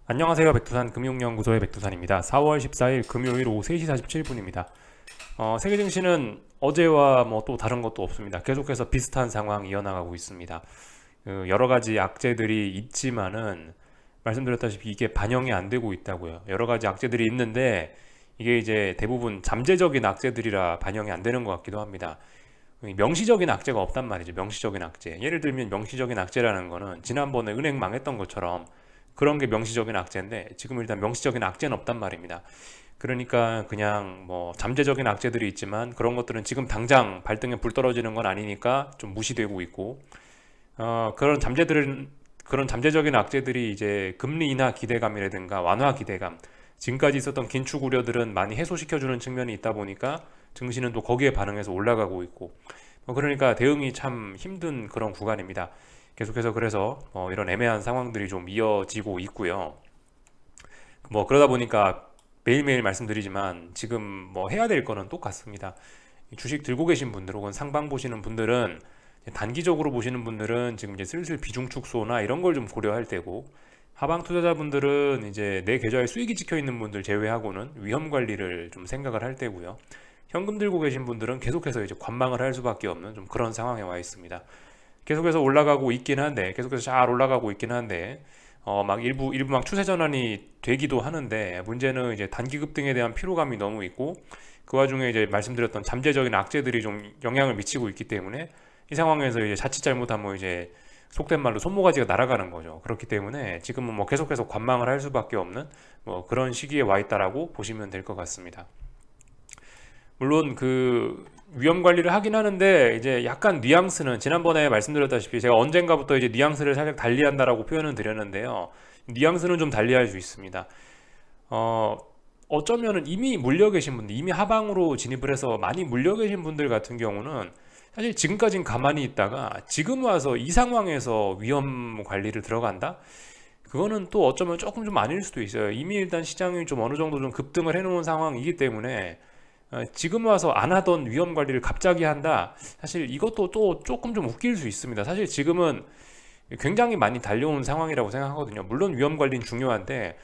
안녕하세요. 백두산 금융연구소의 백두산입니다. 4월 14일 금요일 오후 3시 47분입니다. 세계 증시는 어제와 뭐 또 다른 것도 없습니다. 계속해서 비슷한 상황이 이어나가고 있습니다. 여러 가지 악재들이 있지만은 말씀드렸다시피 이게 반영이 안 되고 있다고요. 여러 가지 악재들이 있는데 이게 이제 대부분 잠재적인 악재들이라 반영이 안 되는 것 같기도 합니다. 명시적인 악재가 없단 말이죠. 명시적인 악재. 예를 들면 명시적인 악재라는 거는 지난번에 은행 망했던 것처럼 그런 게 명시적인 악재인데 지금 일단 명시적인 악재는 없단 말입니다. 그러니까 그냥 뭐 잠재적인 악재들이 있지만 그런 것들은 지금 당장 발등에 불 떨어지는 건 아니니까 좀 무시되고 있고 그런 잠재적인 악재들이 이제 금리 인하 기대감이라든가 완화 기대감, 지금까지 있었던 긴축 우려들은 많이 해소시켜주는 측면이 있다 보니까 증시는 또 거기에 반응해서 올라가고 있고 그러니까 대응이 참 힘든 그런 구간입니다. 계속해서 그래서 이런 애매한 상황들이 좀 이어지고 있고요. 그러다 보니까 매일매일 말씀드리지만 지금 해야 될 거는 똑같습니다. 주식 들고 계신 분들 혹은 상방 보시는 분들은 단기적으로 보시는 분들은 지금 이제 슬슬 비중 축소나 이런 걸 좀 고려할 때고, 하방 투자자분들은 이제 내 계좌에 수익이 찍혀 있는 분들 제외하고는 위험 관리를 좀 생각을 할 때고요. 현금 들고 계신 분들은 계속해서 이제 관망을 할 수밖에 없는 좀 그런 상황에 와 있습니다. 계속해서 올라가고 있긴 한데, 계속해서 잘 올라가고 있긴 한데, 막 일부 막 추세 전환이 되기도 하는데, 문제는 이제 단기 급등에 대한 피로감이 너무 있고, 그 와중에 이제 말씀드렸던 잠재적인 악재들이 좀 영향을 미치고 있기 때문에, 이 상황에서 이제 자칫 잘못하면 이제 속된 말로 손모가지가 날아가는 거죠. 그렇기 때문에 지금은 계속해서 관망을 할 수밖에 없는 그런 시기에 와 있다라고 보시면 될 것 같습니다. 물론 그 위험 관리를 하긴 하는데 이제 약간 뉘앙스는 지난번에 말씀드렸다시피 제가 언젠가부터 이제 뉘앙스를 살짝 달리한다라고 표현을 드렸는데요. 뉘앙스는 좀 달리할 수 있습니다. 어쩌면은 이미 물려 계신 분들, 이미 하방으로 진입을 해서 많이 물려 계신 분들 같은 경우는 사실 지금까지는 가만히 있다가 지금 와서 이 상황에서 위험 관리를 들어간다? 그거는 또 어쩌면 조금 좀 아닐 수도 있어요. 이미 일단 시장이 좀 어느 정도 좀 급등을 해놓은 상황이기 때문에 지금 와서 안 하던 위험 관리를 갑자기 한다? 사실 이것도 또 조금 좀 웃길 수 있습니다. 사실 지금은 굉장히 많이 달려온 상황이라고 생각하거든요. 물론 위험 관리는 중요한데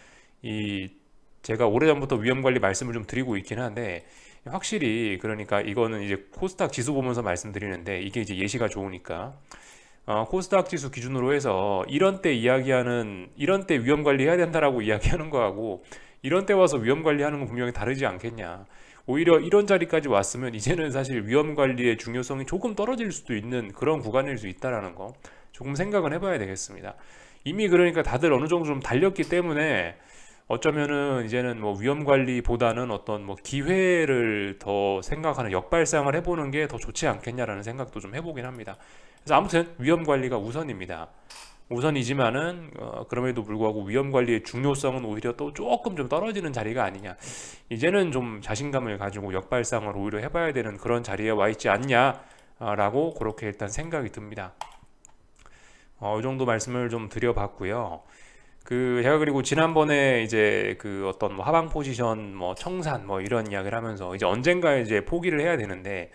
제가 오래전부터 위험 관리 말씀을 좀 드리고 있긴 한데, 확실히 그러니까 이거는 이제 코스닥 지수 보면서 말씀드리는데 이게 이제 예시가 좋으니까 코스닥 지수 기준으로 해서 이런 때 위험 관리 해야 된다라고 이야기하는 거하고 이런 때 와서 위험 관리하는 건 분명히 다르지 않겠냐. 오히려 이런 자리까지 왔으면 이제는 사실 위험 관리의 중요성이 조금 떨어질 수도 있는 그런 구간일 수 있다라는 거 조금 생각은 해봐야 되겠습니다. 이미 그러니까 다들 어느 정도 좀 달렸기 때문에 어쩌면은 이제는 위험 관리보다는 어떤 기회를 더 생각하는 역발상을 해보는 게 더 좋지 않겠냐라는 생각도 좀 해보긴 합니다. 그래서 아무튼 위험 관리가 우선입니다. 우선이지만은 그럼에도 불구하고 위험 관리의 중요성은 오히려 또 조금 좀 떨어지는 자리가 아니냐. 이제는 좀 자신감을 가지고 역발상을 오히려 해봐야 되는 그런 자리에 와 있지 않냐라고 그렇게 일단 생각이 듭니다. 이 정도 말씀을 좀 드려봤고요. 제가 그리고 지난번에 이제 어떤 하방 포지션 청산 이런 이야기를 하면서 이제 언젠가 이제 포기를 해야 되는데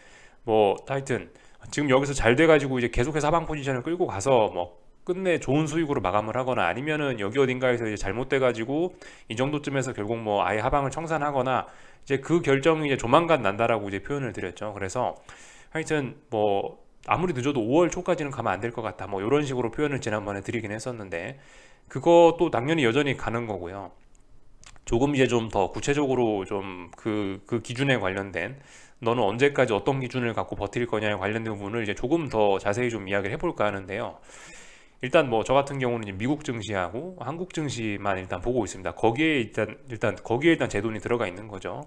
하여튼 지금 여기서 잘 돼가지고 이제 계속해서 하방 포지션을 끌고 가서 끝내 좋은 수익으로 마감을 하거나 아니면은 여기 어딘가에서 이제 잘못돼가지고 이 정도쯤에서 결국 아예 하방을 청산하거나 이제 그 결정이 이제 조만간 난다라고 이제 표현을 드렸죠. 그래서 하여튼 아무리 늦어도 5월 초까지는 가면 안 될 것 같다. 이런 식으로 표현을 지난번에 드리긴 했었는데 그것도 당연히 여전히 가는 거고요. 조금 이제 좀 더 구체적으로 좀 그 기준에 관련된 너는 언제까지 어떤 기준을 갖고 버틸 거냐에 관련된 부분을 이제 조금 더 자세히 좀 이야기를 해볼까 하는데요. 일단 저 같은 경우는 이제 미국 증시하고 한국 증시만 일단 보고 있습니다. 거기에 일단 제 돈이 들어가 있는 거죠.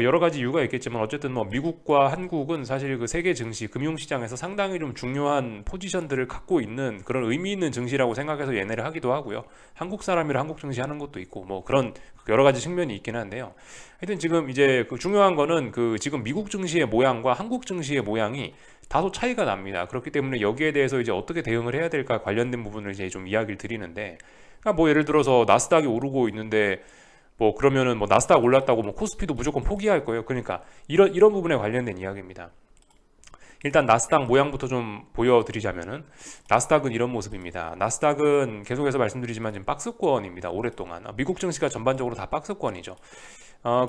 여러 가지 이유가 있겠지만 어쨌든 미국과 한국은 사실 그 세계 증시 금융시장에서 상당히 좀 중요한 포지션들을 갖고 있는 그런 의미 있는 증시라고 생각해서 얘네를 하기도 하고요. 한국 사람이라 한국 증시 하는 것도 있고 그런 여러 가지 측면이 있긴 한데요. 하여튼 지금 이제 중요한 거는 지금 미국 증시의 모양과 한국 증시의 모양이 다소 차이가 납니다. 그렇기 때문에 여기에 대해서 이제 어떻게 대응을 해야 될까 관련된 부분을 이제 좀 이야기를 드리는데, 그러니까 예를 들어서 나스닥이 오르고 있는데 그러면은 나스닥 올랐다고 코스피도 무조건 포기할 거예요. 그러니까 이런 부분에 관련된 이야기입니다. 일단 나스닥 모양부터 좀 보여드리자면은, 나스닥은 이런 모습입니다. 나스닥은 계속해서 말씀드리지만 지금 박스권입니다. 오랫동안 미국 증시가 전반적으로 다 박스권이죠.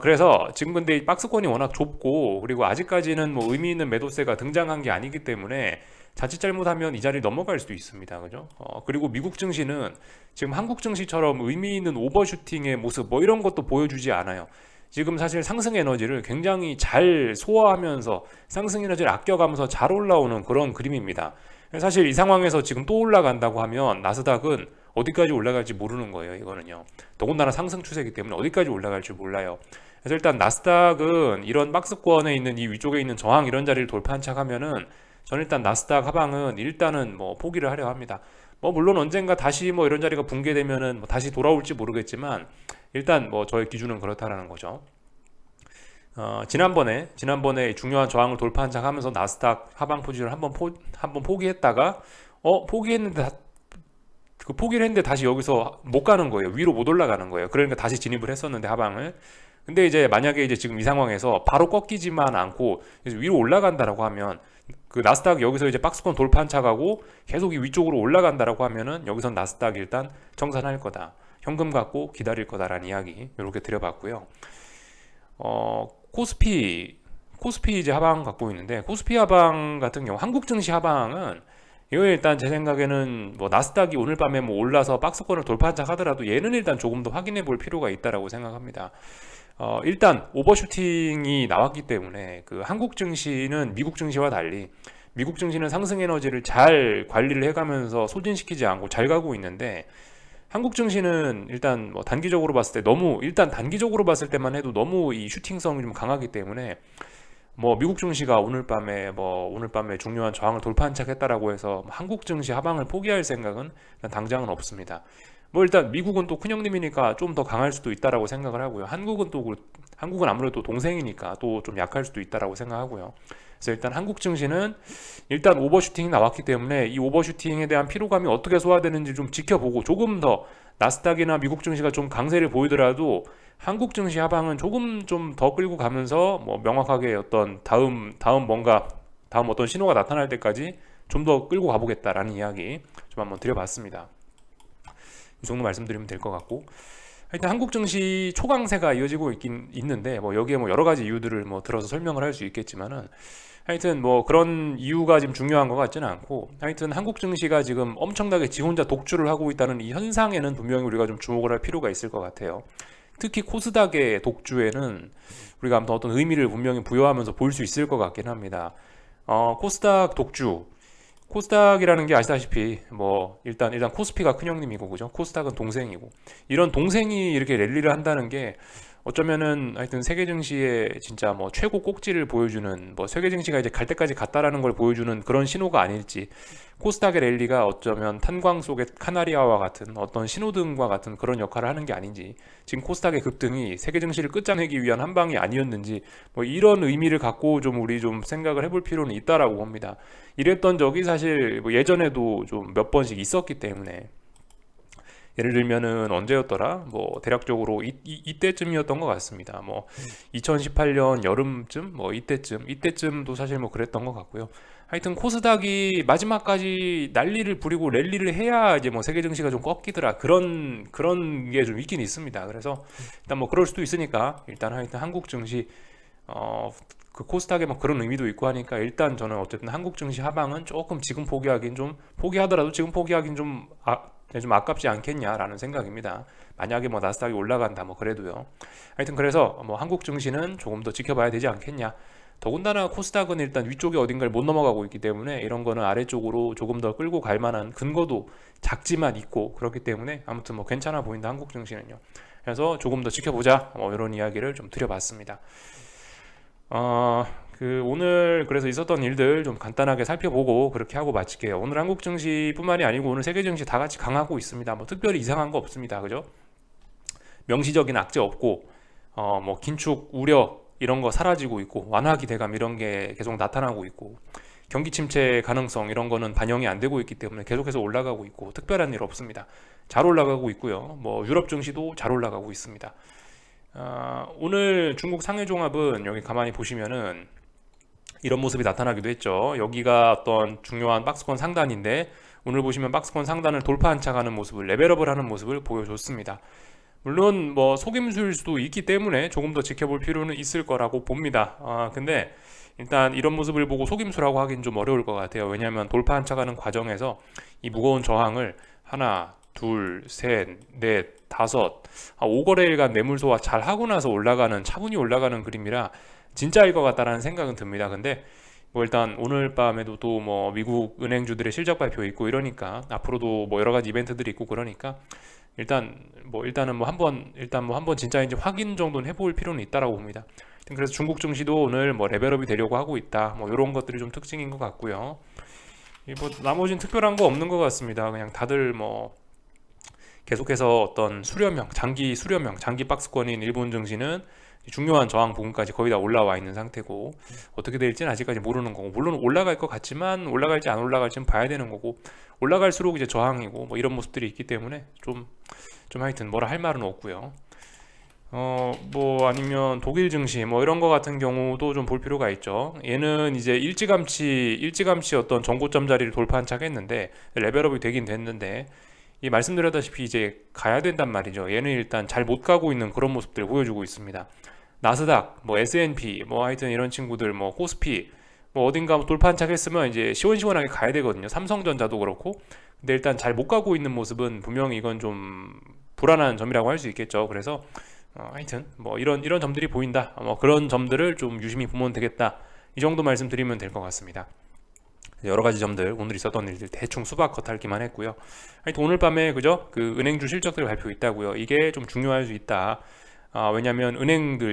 그래서 지금 근데 이 박스권이 워낙 좁고, 그리고 아직까지는 뭐 의미 있는 매도세가 등장한 게 아니기 때문에 자칫 잘못하면 이 자리 넘어갈 수도 있습니다. 그죠? 그리고 미국 증시는 지금 한국 증시처럼 의미 있는 오버슈팅의 모습 뭐 이런 것도 보여주지 않아요. 지금 사실 상승 에너지를 굉장히 잘 소화하면서 상승 에너지를 아껴가면서 잘 올라오는 그런 그림입니다. 사실 이 상황에서 지금 또 올라간다고 하면 나스닥은 어디까지 올라갈지 모르는 거예요. 이거는요. 더군다나 상승 추세이기 때문에 어디까지 올라갈지 몰라요. 그래서 일단 나스닥은 이런 박스권에 있는 이 위쪽에 있는 저항 이런 자리를 돌파한 척 하면은, 저는 일단 나스닥 하방은 일단은 뭐 포기를 하려 합니다. 뭐 물론 언젠가 다시 뭐 이런 자리가 붕괴되면은 뭐 다시 돌아올지 모르겠지만, 일단 뭐 저의 기준은 그렇다라는 거죠. 지난번에 중요한 저항을 돌파한 척 하면서 나스닥 하방 포지션을 한번 포기했다가 포기를 했는데 다시 여기서 못 가는 거예요. 위로 못 올라가는 거예요. 그러니까 다시 진입을 했었는데 하방을. 근데 이제 만약에 이제 지금 이 상황에서 바로 꺾이지만 않고 위로 올라간다라고 하면, 그 나스닥 여기서 이제 박스권 돌파한 착하고 계속 이 위쪽으로 올라간다라고 하면은, 여기선 나스닥 일단 정산할 거다, 현금 갖고 기다릴 거다라는 이야기 이렇게 드려봤고요. 코스피 이제 하방 갖고 있는데, 코스피 하방 같은 경우 한국 증시 하방은 이거 일단 제 생각에는 뭐 나스닥이 오늘 밤에 뭐 올라서 박스권을 돌파한 척 하더라도 얘는 일단 조금 더 확인해 볼 필요가 있다라고 생각합니다. 일단 오버슈팅이 나왔기 때문에 그 한국 증시는 미국 증시와 달리, 미국 증시는 상승 에너지를 잘 관리를 해가면서 소진시키지 않고 잘 가고 있는데, 한국 증시는 일단 뭐 단기적으로 봤을 때 일단 단기적으로 봤을 때만 해도 너무 이 슈팅성이 좀 강하기 때문에, 뭐 미국 증시가 오늘 밤에 중요한 저항을 돌파한 척 했다라고 해서 한국 증시 하방을 포기할 생각은 당장은 없습니다. 뭐 일단 미국은 또 큰형님이니까 좀 더 강할 수도 있다라고 생각을 하고요. 한국은 아무래도 동생이니까 또 좀 약할 수도 있다라고 생각하고요. 그래서 일단 한국 증시는 일단 오버슈팅이 나왔기 때문에 이 오버슈팅에 대한 피로감이 어떻게 소화되는지 좀 지켜보고, 조금 더 나스닥이나 미국 증시가 좀 강세를 보이더라도 한국 증시 하방은 조금 좀 더 끌고 가면서 뭐 명확하게 어떤 다음 어떤 신호가 나타날 때까지 좀 더 끌고 가보겠다라는 이야기 좀 한번 드려봤습니다. 이 정도 말씀드리면 될 것 같고, 하여튼 한국 증시 초강세가 이어지고 있는데, 뭐 여기에 뭐 여러 가지 이유들을 뭐 들어서 설명을 할 수 있겠지만은, 하여튼 뭐 그런 이유가 지금 중요한 것 같지는 않고, 하여튼 한국 증시가 지금 엄청나게 지 혼자 독주를 하고 있다는 이 현상에는 분명히 우리가 좀 주목을 할 필요가 있을 것 같아요. 특히 코스닥의 독주에는 우리가 아무튼 어떤 의미를 분명히 부여하면서 볼 수 있을 것 같긴 합니다. 코스닥 독주, 코스닥이라는 게 아시다시피 뭐 일단 코스피가 큰형님이고, 그죠? 코스닥은 동생이고, 이런 동생이 이렇게 랠리를 한다는 게 어쩌면은 하여튼 세계 증시의 진짜 뭐 최고 꼭지를 보여주는, 뭐 세계 증시가 이제 갈 때까지 갔다라는 걸 보여주는 그런 신호가 아닐지, 코스닥의 랠리가 어쩌면 탄광 속의 카나리아와 같은 어떤 신호등과 같은 그런 역할을 하는 게 아닌지, 지금 코스닥의 급등이 세계 증시를 끝장내기 위한 한 방이 아니었는지, 뭐 이런 의미를 갖고 좀 우리 좀 생각을 해볼 필요는 있다라고 봅니다. 이랬던 적이 사실 뭐 예전에도 좀 몇 번씩 있었기 때문에, 예를 들면은 언제였더라? 뭐 대략적으로 이때쯤이었던 것 같습니다. 뭐 2018년 여름쯤, 뭐 이때쯤도 사실 뭐 그랬던 것 같고요. 하여튼 코스닥이 마지막까지 난리를 부리고 랠리를 해야 이제 뭐 세계 증시가 좀 꺾이더라, 그런 게 좀 있긴 있습니다. 그래서 일단 뭐 그럴 수도 있으니까, 일단 하여튼 한국 증시 그 코스닥에 막 그런 의미도 있고 하니까, 일단 저는 어쨌든 한국 증시 하방은 조금 지금 포기하더라도 지금 포기하긴 좀 아깝지 않겠냐라는 생각입니다. 만약에 뭐 나스닥이 올라간다 뭐 그래도요. 하여튼 그래서 뭐 한국 증시는 조금 더 지켜봐야 되지 않겠냐. 더군다나 코스닥은 일단 위쪽에 어딘가를 못 넘어가고 있기 때문에, 이런 거는 아래쪽으로 조금 더 끌고 갈 만한 근거도 작지만 있고, 그렇기 때문에 아무튼 뭐 괜찮아 보인다 한국 증시는요. 그래서 조금 더 지켜보자, 뭐 이런 이야기를 좀 드려봤습니다. 오늘 그래서 있었던 일들 좀 간단하게 살펴보고 그렇게 하고 마칠게요. 오늘 한국 증시뿐만이 아니고 오늘 세계 증시 다 같이 강하고 있습니다. 뭐 특별히 이상한 거 없습니다. 그죠? 명시적인 악재 없고, 뭐 긴축 우려 이런 거 사라지고 있고, 완화 기대감 이런 게 계속 나타나고 있고, 경기 침체 가능성 이런 거는 반영이 안 되고 있기 때문에 계속해서 올라가고 있고, 특별한 일 없습니다. 잘 올라가고 있고요. 뭐 유럽 증시도 잘 올라가고 있습니다. 오늘 중국 상해 종합은 여기 가만히 보시면은 이런 모습이 나타나기도 했죠. 여기가 어떤 중요한 박스권 상단인데 오늘 보시면 박스권 상단을 돌파 안착하는 모습을, 레벨업을 하는 모습을 보여줬습니다. 물론 뭐 속임수일 수도 있기 때문에 조금 더 지켜볼 필요는 있을 거라고 봅니다. 근데 일단 이런 모습을 보고 속임수라고 하긴 좀 어려울 것 같아요. 왜냐하면 돌파 안착하는 과정에서 이 무거운 저항을 하나, 둘, 셋, 넷, 다섯, 5거래일간 매물소화 잘 하고 나서 올라가는, 차분히 올라가는 그림이라 진짜일 것 같다라는 생각은 듭니다. 근데 뭐 일단 오늘 밤에도 또 뭐 미국 은행주들의 실적 발표 있고 이러니까, 앞으로도 뭐 여러 가지 이벤트들이 있고 그러니까 일단은 뭐 한번 진짜인지 확인 정도는 해볼 필요는 있다라고 봅니다. 그래서 중국 증시도 오늘 뭐 레벨업이 되려고 하고 있다, 뭐 이런 것들이 좀 특징인 것 같고요. 뭐 나머지는 특별한 거 없는 것 같습니다. 그냥 다들 뭐 계속해서 어떤 장기 박스권인 일본 증시는 중요한 저항 부근까지 거의 다 올라와 있는 상태고, 어떻게 될지는 아직까지 모르는 거고, 물론 올라갈 것 같지만 올라갈지 안 올라갈지는 봐야 되는 거고, 올라갈수록 이제 저항이고 뭐 이런 모습들이 있기 때문에 좀 하여튼 뭐라 할 말은 없고요. 뭐 아니면 독일 증시 뭐 이런 거 같은 경우도 좀 볼 필요가 있죠. 얘는 이제 일찌감치 어떤 전고점 자리를 돌파 안착했는데 레벨업이 되긴 됐는데, 이 말씀드렸다시피 이제 가야 된단 말이죠. 얘는 일단 잘 못 가고 있는 그런 모습들을 보여주고 있습니다. 나스닥, 뭐 S&P, 뭐 하여튼 이런 친구들, 뭐 코스피, 뭐 어딘가 돌파 안착했으면 이제 시원시원하게 가야 되거든요. 삼성전자도 그렇고. 근데 일단 잘 못 가고 있는 모습은 분명히 이건 좀 불안한 점이라고 할 수 있겠죠. 그래서 하여튼 뭐 이런 점들이 보인다, 뭐 그런 점들을 좀 유심히 보면 되겠다, 이 정도 말씀드리면 될 것 같습니다. 여러 가지 점들, 오늘 있었던 일들 대충 수박 겉핥기만 했고요. 하여튼 오늘 밤에 그 은행주 실적들 발표 있다고요. 이게 좀 중요할 수 있다. 왜냐하면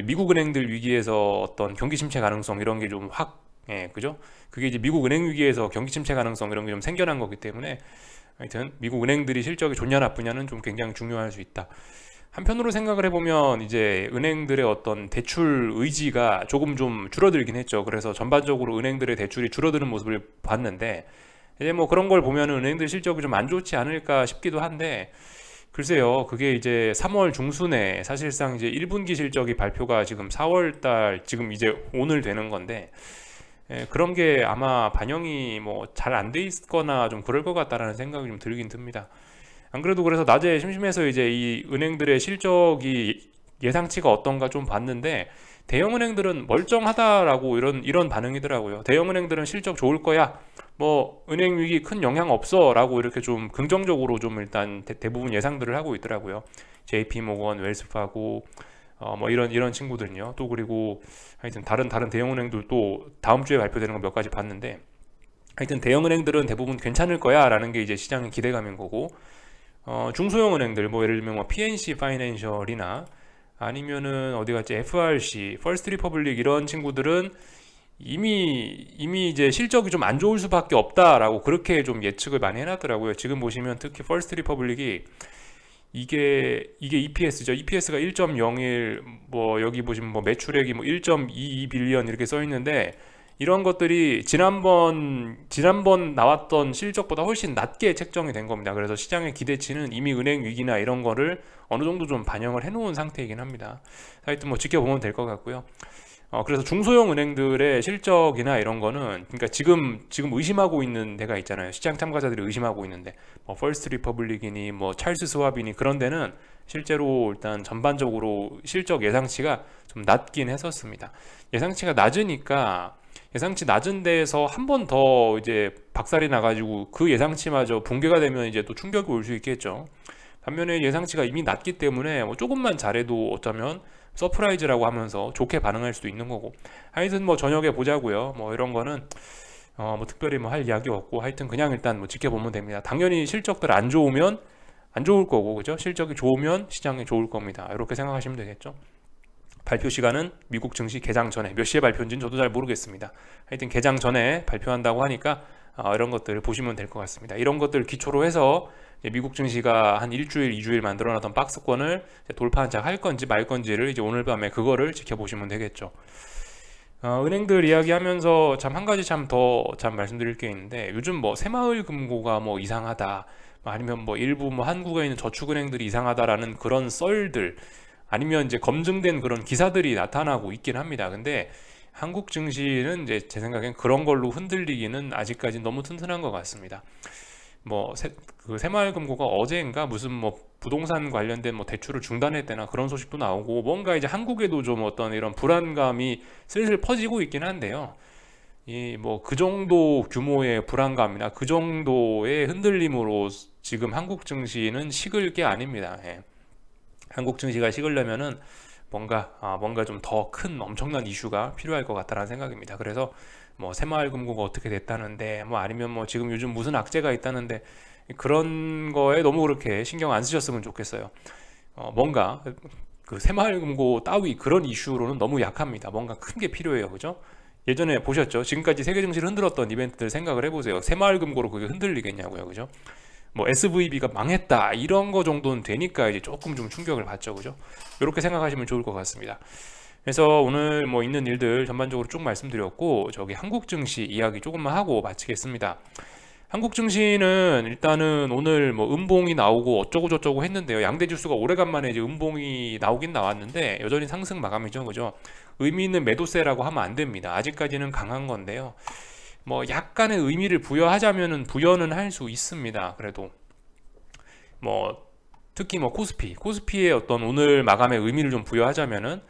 미국 은행들 위기에서 어떤 경기 침체 가능성 이런 게 좀 그죠? 그게 이제 미국 은행 위기에서 경기 침체 가능성 이런 게 좀 생겨난 거기 때문에, 하여튼 미국 은행들이 실적이 좋냐 나쁘냐는 좀 굉장히 중요할 수 있다. 한편으로 생각을 해보면 이제 은행들의 어떤 대출 의지가 조금 좀 줄어들긴 했죠. 그래서 전반적으로 은행들의 대출이 줄어드는 모습을 봤는데, 이제 뭐 그런 걸 보면 은행들 실적이 좀 안 좋지 않을까 싶기도 한데, 글쎄요, 그게 이제 3월 중순에 사실상 이제 1분기 실적이 발표가 지금 4월달, 지금 이제 오늘 되는 건데, 그런 게 아마 반영이 뭐 잘 안 돼 있거나 좀 그럴 것 같다라는 생각이 좀 들긴 듭니다. 안 그래도 그래서 낮에 심심해서 이제 이 은행들의 실적이 예상치가 어떤가 좀 봤는데, 대형은행들은 멀쩡하다라고 이런 반응이더라고요. 대형은행들은 실적 좋을 거야, 뭐 은행 위기 큰 영향 없어 라고 이렇게 좀 긍정적으로 좀 일단 대부분 예상들을 하고 있더라고요. JP모건, 웰스파고 뭐 이런 친구들은요. 또 그리고 하여튼 다른 대형은행들도 다음 주에 발표되는 거 몇 가지 봤는데, 하여튼 대형은행들은 대부분 괜찮을 거야 라는 게 이제 시장의 기대감인 거고, 중소형 은행들 뭐 예를 들면 뭐 PNC 파이낸셜이나 아니면은 어디 갔지, FRC, 퍼스트 리퍼블릭 이런 친구들은 이미 이제 실적이 좀 안 좋을 수밖에 없다라고 그렇게 좀 예측을 많이 해놨더라고요. 지금 보시면 특히 퍼스트 리퍼블릭이 이게 EPS죠. EPS가 1.01, 뭐 여기 보시면 뭐 매출액이 뭐 1.22 빌리언 이렇게 써 있는데, 이런 것들이 지난번 나왔던 실적보다 훨씬 낮게 책정이 된 겁니다. 그래서 시장의 기대치는 이미 은행 위기나 이런 거를 어느 정도 좀 반영을 해놓은 상태이긴 합니다. 하여튼 뭐 지켜보면 될 것 같고요. 그래서 중소형 은행들의 실적이나 이런 거는, 그러니까 지금 의심하고 있는 데가 있잖아요. 시장 참가자들이 의심하고 있는데, 뭐 퍼스트 리퍼블릭이니 뭐 찰스 스왑이니 그런 데는 실제로 일단 전반적으로 실적 예상치가 좀 낮긴 했었습니다. 예상치 낮은 데에서 한 번 더 이제 박살이 나가지고 그 예상치마저 붕괴가 되면 이제 또 충격이 올 수 있겠죠. 반면에 예상치가 이미 낮기 때문에 뭐 조금만 잘해도 어쩌면 서프라이즈라고 하면서 좋게 반응할 수도 있는 거고, 하여튼 뭐 저녁에 보자고요. 뭐 이런 거는 뭐 특별히 뭐 할 이야기 없고, 하여튼 그냥 일단 뭐 지켜보면 됩니다. 당연히 실적들 안 좋으면 안 좋을 거고, 그죠? 실적이 좋으면 시장이 좋을 겁니다. 이렇게 생각하시면 되겠죠. 발표 시간은 미국 증시 개장 전에, 몇 시에 발표인지는 저도 잘 모르겠습니다. 하여튼 개장 전에 발표한다고 하니까 이런 것들을 보시면 될 것 같습니다. 이런 것들 기초로 해서 미국 증시가 한 일주일, 2주일 만들어놨던 박스권을 돌파 안착할 건지 말 건지를 이제 오늘 밤에 그거를 지켜보시면 되겠죠. 은행들 이야기하면서 한 가지 더 말씀드릴 게 있는데, 요즘 뭐 새마을 금고가 뭐 이상하다, 아니면 뭐 일부 뭐 한국에 있는 저축은행들이 이상하다라는 그런 썰들, 아니면 이제 검증된 그런 기사들이 나타나고 있긴 합니다. 근데 한국 증시는 이제 제 생각엔 그런 걸로 흔들리기는 아직까지 너무 튼튼한 것 같습니다. 뭐 그 새마을금고가 어제인가 무슨 뭐 부동산 관련된 뭐 대출을 중단했대나 그런 소식도 나오고, 뭔가 이제 한국에도 좀 어떤 이런 불안감이 슬슬 퍼지고 있긴 한데요. 이 뭐 그 정도 규모의 불안감이나 그 정도의 흔들림으로 지금 한국 증시는 식을 게 아닙니다. 예. 한국 증시가 식으려면은 뭔가 좀 더 큰 엄청난 이슈가 필요할 것 같다는 생각입니다. 그래서 뭐 새마을금고가 어떻게 됐다는데, 뭐 아니면 뭐 지금 요즘 무슨 악재가 있다는데, 그런 거에 너무 그렇게 신경 안 쓰셨으면 좋겠어요. 뭔가 그 새마을금고 따위 그런 이슈로는 너무 약합니다. 뭔가 큰 게 필요해요, 그죠? 예전에 보셨죠? 지금까지 세계 증시를 흔들었던 이벤트들 생각을 해보세요. 새마을금고로 그게 흔들리겠냐고요, 그죠? 뭐 SVB가 망했다 이런 거 정도는 되니까 이제 조금 좀 충격을 받죠, 그죠? 이렇게 생각하시면 좋을 것 같습니다. 그래서 오늘 뭐 있는 일들 전반적으로 쭉 말씀드렸고, 저기 한국 증시 이야기 조금만 하고 마치겠습니다. 한국 증시는 일단은 오늘 뭐 음봉이 나오고 어쩌고 저쩌고 했는데요. 양대 지수가 오래간만에 이제 음봉이 나오긴 나왔는데 여전히 상승 마감이죠, 그죠? 의미 있는 매도세라고 하면 안 됩니다. 아직까지는 강한 건데요. 뭐 약간의 의미를 부여하자면은 부여는 할 수 있습니다. 그래도 뭐 특히 뭐 코스피의 어떤 오늘 마감의 의미를 좀 부여하자면은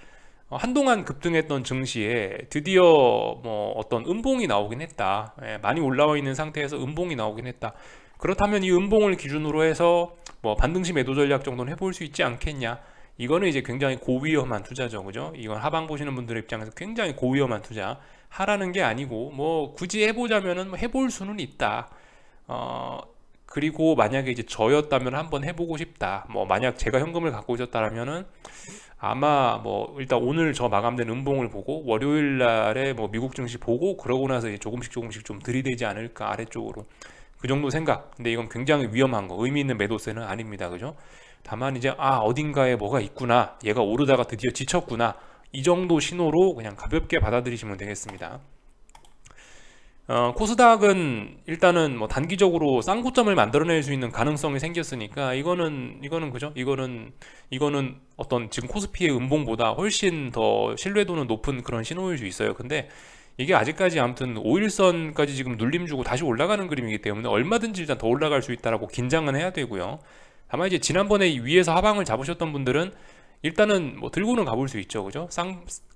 한동안 급등했던 증시에 드디어 뭐 어떤 음봉이 나오긴 했다. 예, 많이 올라와 있는 상태에서 음봉이 나오긴 했다. 그렇다면 이 음봉을 기준으로 해서 뭐 반등시 매도 전략 정도는 해볼 수 있지 않겠냐. 이거는 이제 굉장히 고위험한 투자죠, 그죠? 이건 하방 보시는 분들 입장에서 굉장히 고위험한 투자. 하라는 게 아니고 뭐 굳이 해보자면은 뭐 해볼 수는 있다. 그리고 만약에 이제 저였다면 한번 해보고 싶다. 뭐 만약 제가 현금을 갖고 있었다면은 아마 뭐 일단 오늘 저 마감된 음봉을 보고 월요일 날에 뭐 미국 증시 보고 그러고 나서 이제 조금씩 좀 들이대지 않을까, 아래쪽으로. 그 정도 생각. 근데 이건 굉장히 위험한 거, 의미 있는 매도세는 아닙니다, 그죠? 다만 이제 어딘가에 뭐가 있구나, 얘가 오르다가 드디어 지쳤구나, 이 정도 신호로 그냥 가볍게 받아들이시면 되겠습니다. 코스닥은 일단은 뭐 단기적으로 쌍고점을 만들어낼 수 있는 가능성이 생겼으니까 이거는 그죠? 이거는 어떤 지금 코스피의 음봉보다 훨씬 더 신뢰도는 높은 그런 신호일 수 있어요. 근데 이게 아직까지 아무튼 5일선까지 지금 눌림 주고 다시 올라가는 그림이기 때문에 얼마든지 일단 더 올라갈 수 있다라고 긴장은 해야 되고요. 다만 이제 지난번에 위에서 하방을 잡으셨던 분들은 일단은 뭐 들고는 가볼 수 있죠, 그죠?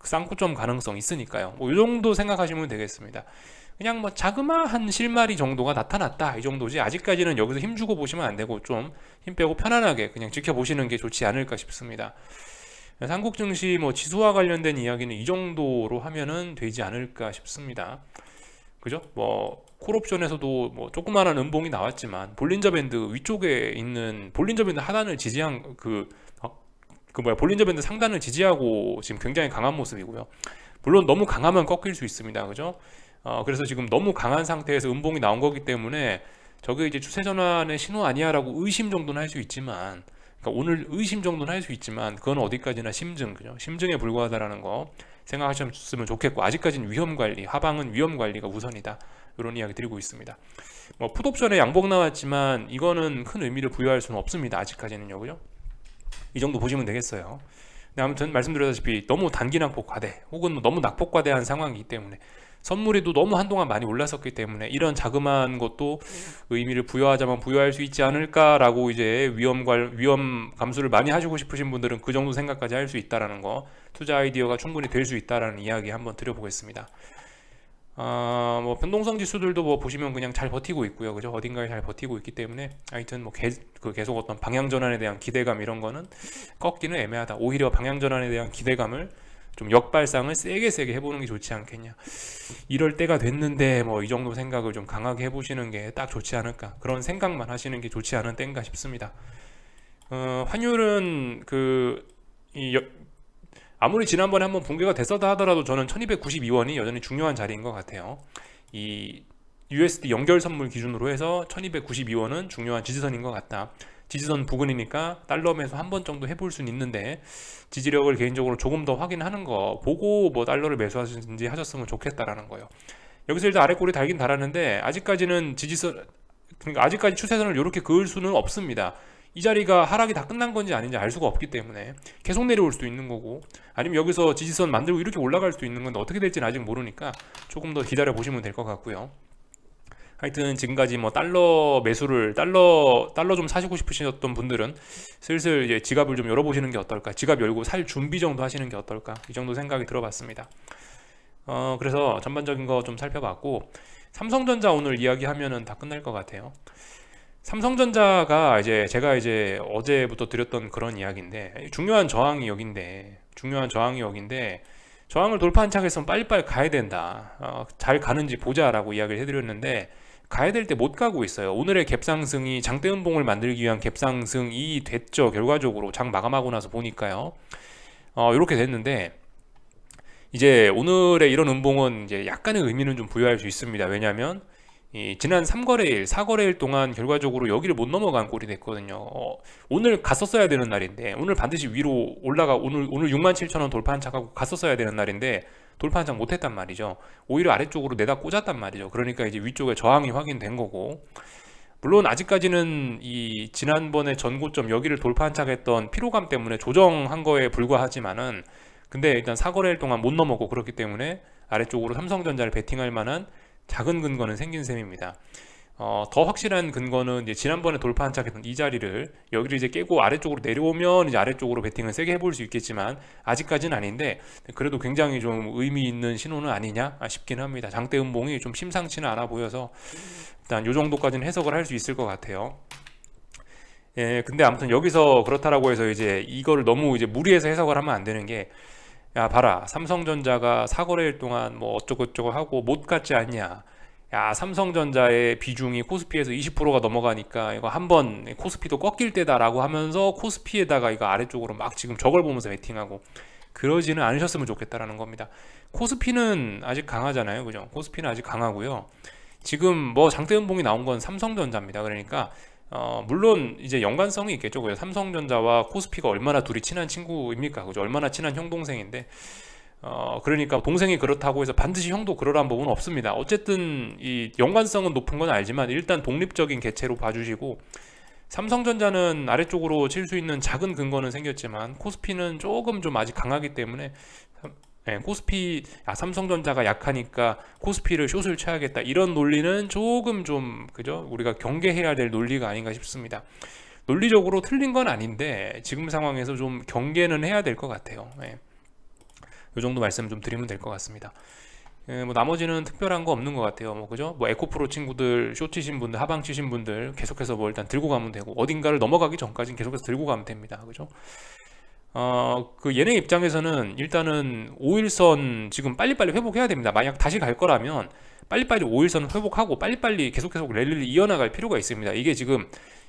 쌍고점 가능성 있으니까요. 뭐 이 정도 생각하시면 되겠습니다. 그냥 뭐 자그마한 실마리 정도가 나타났다, 이 정도지 아직까지는 여기서 힘주고 보시면 안 되고 좀 힘 빼고 편안하게 그냥 지켜보시는 게 좋지 않을까 싶습니다. 한국 증시 뭐 지수와 관련된 이야기는 이 정도로 하면은 되지 않을까 싶습니다. 그죠? 뭐 콜옵션에서도 뭐 조그마한 음봉이 나왔지만 볼린저 밴드 위쪽에 있는 볼린저 밴드 하단을 지지한 볼린저 밴드 상단을 지지하고 지금 굉장히 강한 모습이고요. 물론 너무 강하면 꺾일 수 있습니다, 그죠? 그래서 지금 너무 강한 상태에서 음봉이 나온 거기 때문에 저게 이제 추세 전환의 신호 아니야라고 의심 정도는 할 수 있지만, 그러니까 오늘 의심 정도는 할 수 있지만 그건 어디까지나 심증, 그죠? 심증에 불과하다라는 거 생각하셨으면 좋겠고, 아직까지는 위험 관리, 하방은 위험 관리가 우선이다, 이런 이야기 드리고 있습니다. 뭐 풋옵션에 양봉 나왔지만 이거는 큰 의미를 부여할 수는 없습니다, 아직까지는요, 그죠? 이 정도 보시면 되겠어요. 근데 아무튼 말씀드렸다시피 너무 단기 낙폭 과대 혹은 너무 낙폭 과대한 상황이기 때문에, 선물이도 너무 한동안 많이 올랐었기 때문에 이런 자그마한 것도 의미를 부여하자면 부여할 수 있지 않을까라고, 이제 위험 감수를 많이 하시고 싶으신 분들은 그 정도 생각까지 할 수 있다라는 거, 투자 아이디어가 충분히 될 수 있다라는 이야기 한번 드려보겠습니다. 뭐 변동성 지수들도 뭐 보시면 그냥 잘 버티고 있고요, 그죠? 어딘가에 잘 버티고 있기 때문에 하여튼 뭐 계속 어떤 방향 전환에 대한 기대감, 이런 거는 꺾기는 애매하다. 오히려 방향 전환에 대한 기대감을 좀 역발상을 세게 해보는 게 좋지 않겠냐. 이럴 때가 됐는데 뭐 이 정도 생각을 좀 강하게 해보시는 게 딱 좋지 않을까, 그런 생각만 하시는 게 좋지 않은 때인가 싶습니다. 환율은 아무리 지난번에 한번 붕괴가 됐었다 하더라도 저는 1292원이 여전히 중요한 자리인 것 같아요. 이 USD 연결 선물 기준으로 해서 1292원은 중요한 지지선인 것 같다. 지지선 부근이니까 달러 매수 한 번 정도 해볼 수는 있는데, 지지력을 개인적으로 조금 더 확인하는 거 보고 뭐 달러를 매수하든지 하셨으면 좋겠다라는 거예요. 여기서 일단 아래꼬리 달긴 달았는데 아직까지는 그러니까 아직까지 추세선을 이렇게 그을 수는 없습니다. 이 자리가 하락이 다 끝난 건지 아닌지 알 수가 없기 때문에 계속 내려올 수도 있는 거고, 아니면 여기서 지지선 만들고 이렇게 올라갈 수도 있는 건데 어떻게 될지는 아직 모르니까 조금 더 기다려 보시면 될 것 같고요. 하여튼 지금까지 뭐 달러 매수를 달러 좀 사시고 싶으셨던 분들은 슬슬 이제 지갑을 좀 열어보시는 게 어떨까, 지갑 열고 살 준비 정도 하시는 게 어떨까, 이 정도 생각이 들어봤습니다. 그래서 전반적인 거 좀 살펴봤고, 삼성전자 오늘 이야기하면은 다 끝날 것 같아요. 삼성전자가 이제 제가 이제 어제부터 드렸던 그런 이야기인데, 중요한 저항이 여긴데 저항을 돌파한 차에서 빨리빨리 가야 된다, 잘 가는지 보자라고 이야기를 해드렸는데 가야 될 때 못 가고 있어요. 오늘의 갭상승이 장대 음봉을 만들기 위한 갭상승이 됐죠. 결과적으로 장 마감하고 나서 보니까요. 이렇게 됐는데, 이제 오늘의 이런 음봉은 이제 약간의 의미는 좀 부여할 수 있습니다. 왜냐하면 이 지난 3거래일, 4거래일 동안 결과적으로 여기를 못 넘어간 꼴이 됐거든요. 오늘 갔었어야 되는 날인데, 오늘 반드시 위로 올라가, 오늘 67,000원 돌파한 차가 갔었어야 되는 날인데 돌파한 차 못했단 말이죠. 오히려 아래쪽으로 내다 꽂았단 말이죠. 그러니까 이제 위쪽에 저항이 확인된 거고, 물론 아직까지는 이 지난번에 전고점 여기를 돌파한 차가 했던 피로감 때문에 조정한 거에 불과하지만은, 근데 일단 4거래일 동안 못 넘었고, 그렇기 때문에 아래쪽으로 삼성전자를 베팅할 만한 작은 근거는 생긴 셈입니다. 더 확실한 근거는 이제 지난번에 돌파한 차했던 이 자리를 여기를 이제 깨고 아래쪽으로 내려오면 이제 아래쪽으로 베팅을 세게 해볼 수 있겠지만, 아직까지는 아닌데 그래도 굉장히 좀 의미 있는 신호는 아니냐 싶긴 합니다. 장대 음봉이 좀 심상치는 않아 보여서 일단 요 정도까지는 해석을 할 수 있을 것 같아요. 예, 근데 아무튼 여기서 그렇다라고 해서 이제 이거를 너무 이제 무리해서 해석을 하면 안 되는 게, 야 봐라, 삼성전자가 4거래일 동안 뭐 어쩌고저쩌고 하고 못 갔지 않냐, 야 삼성전자의 비중이 코스피에서 20%가 넘어가니까 이거 한번 코스피도 꺾일 때다 라고 하면서 코스피에다가 이거 아래쪽으로 막 지금 저걸 보면서 베팅하고 그러지는 않으셨으면 좋겠다라는 겁니다. 코스피는 아직 강하잖아요, 그죠? 코스피는 아직 강하고요. 지금 뭐 장대 음봉이 나온 건 삼성전자입니다. 그러니까 물론 이제 연관성이 있겠죠. 그죠? 삼성전자와 코스피가 얼마나 둘이 친한 친구입니까? 그죠? 얼마나 친한 형 동생인데, 그러니까 동생이 그렇다고 해서 반드시 형도 그러란 부분은 없습니다. 어쨌든 이 연관성은 높은 건 알지만 일단 독립적인 개체로 봐주시고, 삼성전자는 아래쪽으로 칠 수 있는 작은 근거는 생겼지만 코스피는 조금 좀 아직 강하기 때문에, 코스피, 삼성전자가 약하니까 코스피를 숏을 쳐야겠다, 이런 논리는 조금 좀, 그죠? 우리가 경계해야 될 논리가 아닌가 싶습니다. 논리적으로 틀린 건 아닌데 지금 상황에서 좀 경계는 해야 될 것 같아요. 이 정도 말씀 좀 드리면 될 것 같습니다. 뭐 나머지는 특별한 거 없는 것 같아요. 뭐 그죠? 뭐 에코프로 친구들, 숏 치신 분들, 하방 치신 분들 계속해서 뭐 일단 들고 가면 되고, 어딘가를 넘어가기 전까지는 계속해서 들고 가면 됩니다. 그죠? 그 얘네 입장에서는 일단은 5일선 지금 빨리빨리 회복해야 됩니다. 만약 다시 갈 거라면 빨리빨리 5일선 회복하고 빨리빨리 계속 랠리를 이어나갈 필요가 있습니다. 이게 지금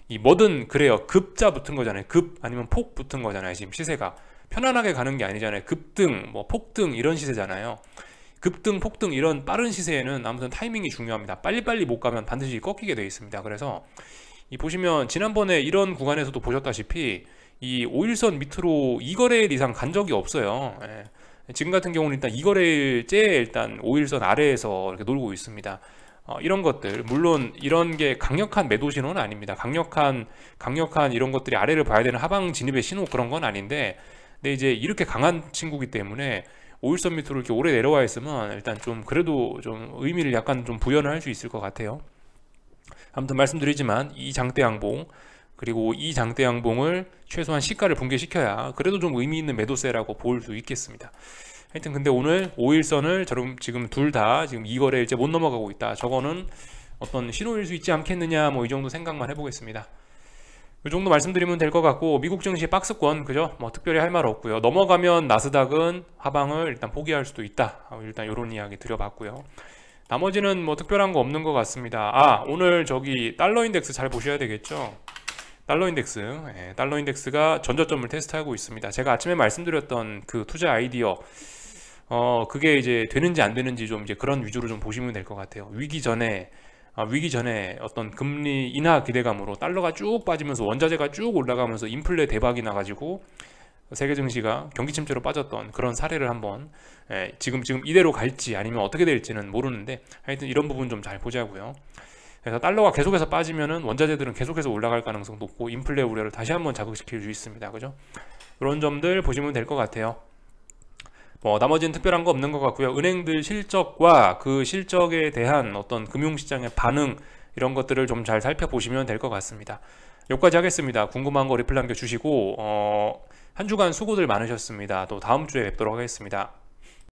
이 뭐든 그래요. 급자 붙은 거잖아요. 급 아니면 폭 붙은 거잖아요. 지금 시세가 편안하게 가는 게 아니잖아요. 급등, 뭐 폭등 이런 시세잖아요. 급등, 폭등 이런 빠른 시세에는 아무튼 타이밍이 중요합니다. 빨리빨리 못 가면 반드시 꺾이게 되어 있습니다. 그래서 이 보시면 지난번에 이런 구간에서도 보셨다시피 이 5일선 밑으로 2거래일 이상 간 적이 없어요. 지금 같은 경우는 일단 2거래일째 일단 5일선 아래에서 이렇게 놀고 있습니다. 이런 것들, 물론 이런 게 강력한 매도 신호는 아닙니다. 강력한 이런 것들이 아래를 봐야 되는 하방 진입의 신호, 그런 건 아닌데, 근데 이제 이렇게 강한 친구기 때문에 5일선 밑으로 이렇게 오래 내려와 있으면 일단 좀 그래도 좀 의미를 약간 좀 부여는 할 수 있을 것 같아요. 아무튼 말씀드리지만 이 장대 양봉, 그리고 이 장대 양봉을 최소한 시가를 붕괴시켜야 그래도 좀 의미 있는 매도세라고 볼 수 있겠습니다. 하여튼 근데 오늘 5일선을 지금 둘 다 지금 2거래일째 못 넘어가고 있다. 저거는 어떤 신호일 수 있지 않겠느냐, 뭐 이 정도 생각만 해보겠습니다. 이 정도 말씀드리면 될 것 같고, 미국 증시 박스권, 그죠? 뭐 특별히 할 말 없고요. 넘어가면 나스닥은 하방을 일단 포기할 수도 있다. 일단 이런 이야기 드려봤고요. 나머지는 뭐 특별한 거 없는 것 같습니다. 오늘 저기 달러 인덱스 잘 보셔야 되겠죠? 달러 인덱스가 전저점을 테스트하고 있습니다. 제가 아침에 말씀드렸던 그 투자 아이디어, 그게 이제 되는지 안 되는지 좀 이제 그런 위주로 좀 보시면 될 것 같아요. 위기 전에 어떤 금리 인하 기대감으로 달러가 쭉 빠지면서 원자재가 쭉 올라가면서 인플레 대박이 나가지고 세계 증시가 경기 침체로 빠졌던 그런 사례를 한번, 지금 이대로 갈지 아니면 어떻게 될지는 모르는데, 하여튼 이런 부분 좀 잘 보자고요. 그래서 달러가 계속해서 빠지면은 원자재들은 계속해서 올라갈 가능성 높고 인플레 우려를 다시 한번 자극시킬 수 있습니다. 그죠? 그런 점들 보시면 될 것 같아요. 뭐 나머지는 특별한 거 없는 것 같고요. 은행들 실적과 그 실적에 대한 어떤 금융시장의 반응 이런 것들을 좀 잘 살펴보시면 될 것 같습니다. 여기까지 하겠습니다. 궁금한 거 리플 남겨주시고 한 주간 수고들 많으셨습니다. 또 다음 주에 뵙도록 하겠습니다.